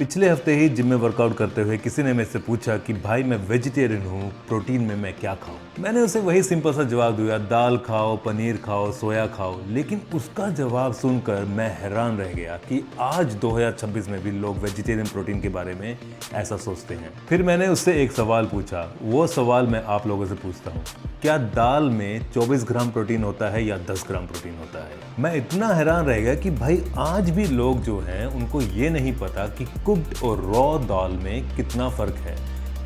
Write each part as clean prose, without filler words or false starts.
पिछले हफ्ते ही जिम में वर्कआउट करते हुए किसी ने मुझसे पूछा कि भाई मैं वेजिटेरियन हूँ, प्रोटीन में मैं क्या खाऊं। मैंने उसे वही सिंपल सा जवाब दिया, दाल खाओ, पनीर खाओ, सोया खाओ। लेकिन उसका जवाब सुनकर मैं हैरान रह गया कि आज 2026 में भी लोग वेजिटेरियन प्रोटीन के बारे में ऐसा सोचते हैं। फिर मैंने उससे एक सवाल पूछा, वो सवाल मैं आप लोगों से पूछता हूँ, क्या दाल में 24 ग्राम प्रोटीन होता है या 10 ग्राम प्रोटीन होता है? मैं इतना हैरान रह गया कि भाई आज भी लोग जो हैं उनको ये नहीं पता कि कुक्ड और रॉ दाल में कितना फर्क है।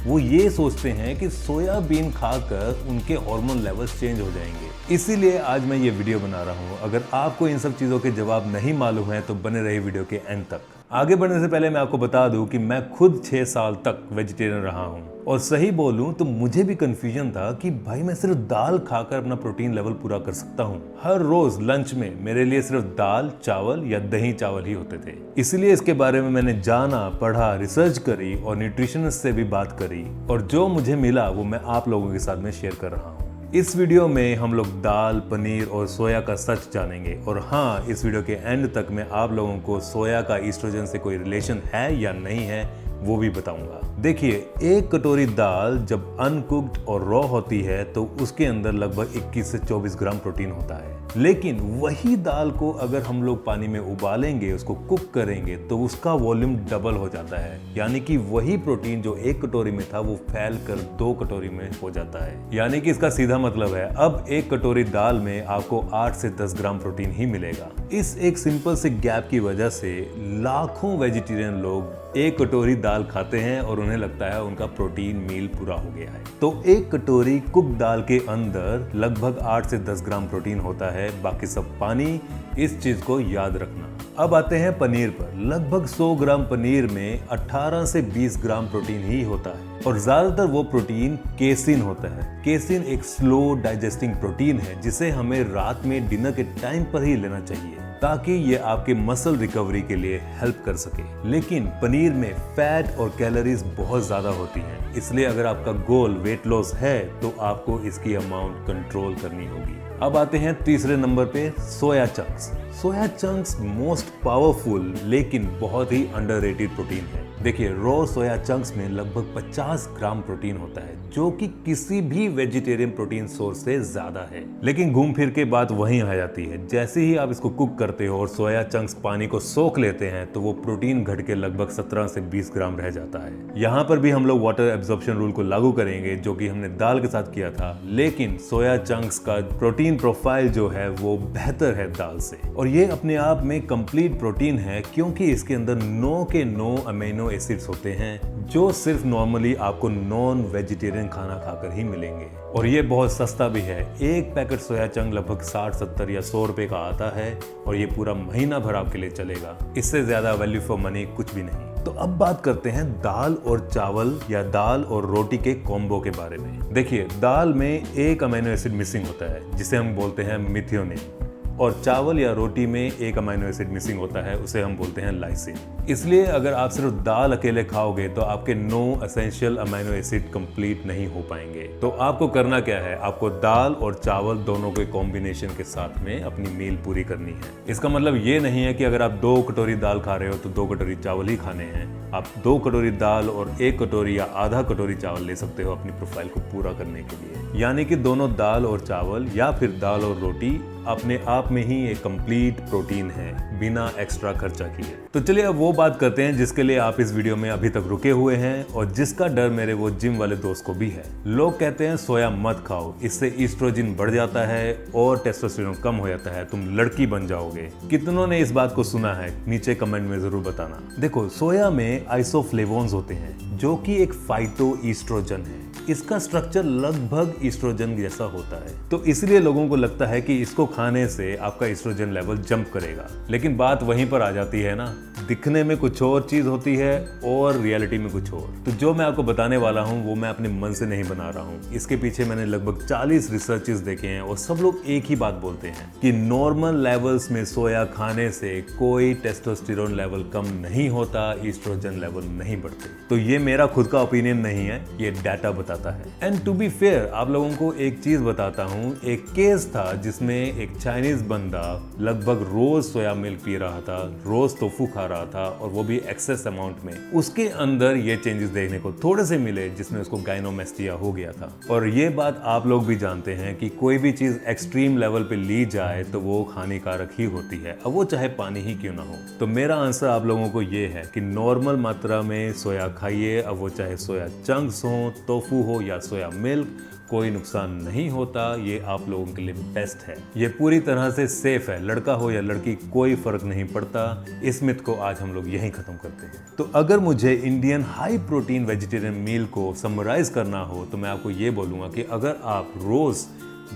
वो ये सोचते हैं कि सोयाबीन खाकर उनके हार्मोन लेवल्स चेंज हो जाएंगे। इसीलिए आज मैं ये वीडियो बना रहा हूँ। अगर आपको इन सब चीज़ों के जवाब नहीं मालूम है तो बने रहिए वीडियो के एंड तक। आगे बढ़ने से पहले मैं आपको बता दूं कि मैं खुद 6 साल तक वेजिटेरियन रहा हूं और सही बोलूं तो मुझे भी कंफ्यूजन था कि भाई मैं सिर्फ दाल खाकर अपना प्रोटीन लेवल पूरा कर सकता हूं। हर रोज लंच में मेरे लिए सिर्फ दाल, चावल या दही चावल ही होते थे। इसलिए इसके बारे में मैंने जाना, पढ़ा, रिसर्च करी और न्यूट्रिशनिस्ट से भी बात करी और जो मुझे मिला वो मैं आप लोगों के साथ में शेयर कर रहा हूँ। इस वीडियो में हम लोग दाल, पनीर और सोया का सच जानेंगे और हाँ, इस वीडियो के एंड तक मैं आप लोगों को सोया का ईस्ट्रोजन से कोई रिलेशन है या नहीं है वो भी बताऊंगा। देखिए, एक कटोरी दाल जब अनकुक्ड और रॉ होती है तो उसके अंदर लगभग 21 से 24 ग्राम प्रोटीन होता है। लेकिन वही दाल को अगर हम लोग पानी में उबालेंगे, उसको कुक करेंगे तो उसका वॉल्यूम डबल हो जाता है। यानी कि वही प्रोटीन जो एक कटोरी में था वो फैल कर 2 कटोरी में हो जाता है। यानी कि इसका सीधा मतलब है अब एक कटोरी दाल में आपको 8 से 10 ग्राम प्रोटीन ही मिलेगा। इस एक सिंपल से गैप की वजह से लाखों वेजिटेरियन लोग एक कटोरी दाल खाते हैं और उन्हें लगता है उनका प्रोटीन मील पूरा हो गया है। तो एक कटोरी कुक दाल के अंदर लगभग 8 से 10 ग्राम प्रोटीन होता है, बाकी सब पानी। इस चीज को याद रखना। अब आते हैं पनीर पर। लगभग 100 ग्राम पनीर में 18 से 20 ग्राम प्रोटीन ही होता है और ज्यादातर वो प्रोटीन केसिन होता है। केसिन एक स्लो डाइजेस्टिंग प्रोटीन है जिसे हमें रात में डिनर के टाइम पर ही लेना चाहिए ताकि ये आपके मसल रिकवरी के लिए हेल्प कर सके। लेकिन पनीर में फैट और कैलोरीज बहुत ज्यादा होती हैं, इसलिए अगर आपका गोल वेट लॉस है तो आपको इसकी अमाउंट कंट्रोल करनी होगी। अब आते हैं तीसरे नंबर पे, soya chunks. Soya chunks most powerful लेकिन बहुत ही अंडररेटेड प्रोटीन है। देखिए, रॉ सोया चंक्स में लगभग 50 ग्राम प्रोटीन होता है जो कि किसी भी वेजिटेरियन प्रोटीन सोर्स से ज्यादा है। लेकिन घूम फिर के बात वहीं आ जाती है, जैसे ही आप इसको कुक करते हो और सोया चंक्स पानी को सोख लेते हैं तो वो प्रोटीन घट के लगभग 17 से 20 ग्राम रह जाता है। यहाँ पर भी हम लोग वाटर एब्जॉर्प्शन रूल को लागू करेंगे जो कि हमने दाल के साथ किया था, लेकिन सोया चंक्स का प्रोटीन प्रोफाइल जो है वो बेहतर है दाल से। और ये अपने आप में कंप्लीट प्रोटीन है क्योंकि इसके अंदर 9 के 9 अमीनो एसिड्स होते हैं जो सिर्फ नॉर्मली आपको नॉन वेजिटेरियन खाना खाकर ही मिलेंगे। और ये बहुत सस्ता भी है। एक पैकेट सोया चंक लगभग 60, 70 या 100 रुपए का आता है और ये पूरा महीना भर आपके लिए चलेगा। इससे ज्यादा वैल्यू फॉर मनी कुछ भी नहीं। तो अब बात करते हैं दाल और चावल या दाल और रोटी के कॉम्बो के बारे में। देखिए, दाल में एक अमीनो एसिड मिसिंग होता है जिसे हम बोलते हैं मिथियोनिन और चावल या रोटी में एक अमीनो एसिड मिसिंग होता है, उसे हम बोलते हैं लाइसिन। इसलिए अगर आप सिर्फ दाल अकेले खाओगे तो आपके 9 एसेंशियल अमीनो एसिड कंप्लीट नहीं हो पाएंगे। तो आपको करना क्या है, आपको दाल और चावल दोनों के कॉम्बिनेशन के साथ में अपनी मील पूरी करनी है। इसका मतलब ये नहीं है कि अगर आप 2 कटोरी दाल खा रहे हो तो 2 कटोरी चावल ही खाने हैं। आप 2 कटोरी दाल और 1 कटोरी या आधा कटोरी चावल ले सकते हो अपनी प्रोफाइल को पूरा करने के लिए। यानी कि दोनों दाल और चावल या फिर दाल और रोटी अपने आप में ही एक कंप्लीट प्रोटीन है बिना एक्स्ट्रा खर्चा किए। तो चलिए अब वो बात करते हैं जिसके लिए आप इस वीडियो में अभी तक रुके हुए हैं और जिसका डर मेरे वो जिम वाले दोस्त को भी है। लोग कहते हैं सोया मत खाओ, इससे ईस्ट्रोजन बढ़ जाता है और टेस्टोस्टेरोन कम हो जाता है, तुम लड़की बन जाओगे। कितनों ने इस बात को सुना है, नीचे कमेंट में जरूर बताना। देखो, सोया में आइसोफ्लेवोन्स होते हैं जो कि एक फाइटो ईस्ट्रोजन है। इसका स्ट्रक्चर लगभग ईस्ट्रोजन जैसा होता है, तो इसलिए लोगों को लगता है कि इसको खाने से आपका ईस्ट्रोजन लेवल जंप करेगा। लेकिन बात वहीं पर आ जाती है ना, दिखने में कुछ और चीज होती है और रियलिटी में कुछ और। तो जो मैं आपको बताने वाला हूँ वो मैं अपने मन से नहीं बना रहा हूँ। इसके पीछे मैंने लगभग 40 रिसर्चेस देखे हैं और सब लोग एक ही बात बोलते हैं कि नॉर्मल लेवल्स में सोया खाने से कोई टेस्टोस्टेरोन लेवल कम नहीं होता, ईस्ट्रोजन लेवल नहीं बढ़ते। तो ये मेरा खुद का ओपिनियन नहीं है, ये डाटा बता आता है। एंड टू बी फेयर, आप लोगों को एक चीज बताता हूँ, एक केस था जिसमें एक चाइनीज बंदा लगभग रोज सोया मिल्क पी रहा था, रोज टोफू खा रहा था, और वो भी एक्सेस अमाउंट में। उसके अंदर ये चेंजेस देखने को थोड़े से मिले जिसमें उसको गाइनोमेस्टिया हो गया था। और ये बात आप लोग भी जानते हैं कि कोई भी चीज एक्सट्रीम लेवल पे ली जाए तो वो हानिकारक ही होती है, अब वो चाहे पानी ही क्यों ना हो। तो मेरा आंसर आप लोगों को ये है कि नॉर्मल मात्रा में सोया खाइए, अब वो चाहे सोया चंक्स हो, टोफू हो या सोया मिल्क, कोई नुकसान नहीं होता। ये आप लोगों के लिए बेस्ट है, ये पूरी तरह से सेफ है, लड़का हो या लड़की कोई फर्क नहीं पड़ता। इस मिथ को आज हम लोग यहीं खत्म करते हैं। तो अगर मुझे इंडियन हाई प्रोटीन वेजिटेरियन मील को समराइज करना हो तो मैं आपको ये बोलूँगा कि अगर आप रोज़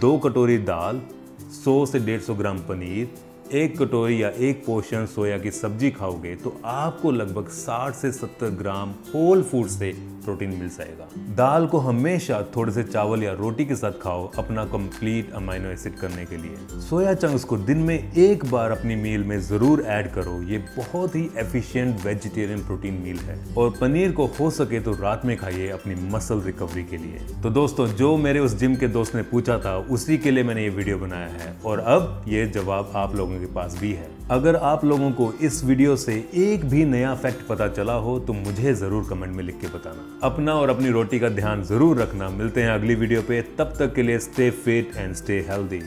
2 कटोरी दाल, 100 से 150 ग्राम पनीर, 1 कटोरी या 1 पोर्शन सोया की सब्जी खाओगे तो आपको लगभग 60 से 70 ग्राम होल फूड से प्रोटीन मिल जाएगा। दाल को हमेशा थोड़े से चावल या रोटी के साथ खाओ अपना कंप्लीट अमाइनो एसिड करने के लिए। सोया चंक्स को दिन में एक बार अपनी मील में जरूर ऐड करो, ये बहुत ही एफिशिएंट वेजिटेरियन प्रोटीन मील है। और पनीर को हो सके तो रात में खाइए अपनी मसल रिकवरी के लिए। तो दोस्तों, जो मेरे उस जिम के दोस्त ने पूछा था उसी के लिए मैंने ये वीडियो बनाया है, और अब ये जवाब आप लोगों के पास भी है। अगर आप लोगों को इस वीडियो से एक भी नया फैक्ट पता चला हो तो मुझे जरूर कमेंट में लिख के बताना। अपना और अपनी रोटी का ध्यान जरूर रखना। मिलते हैं अगली वीडियो पे, तब तक के लिए stay fit and stay healthy.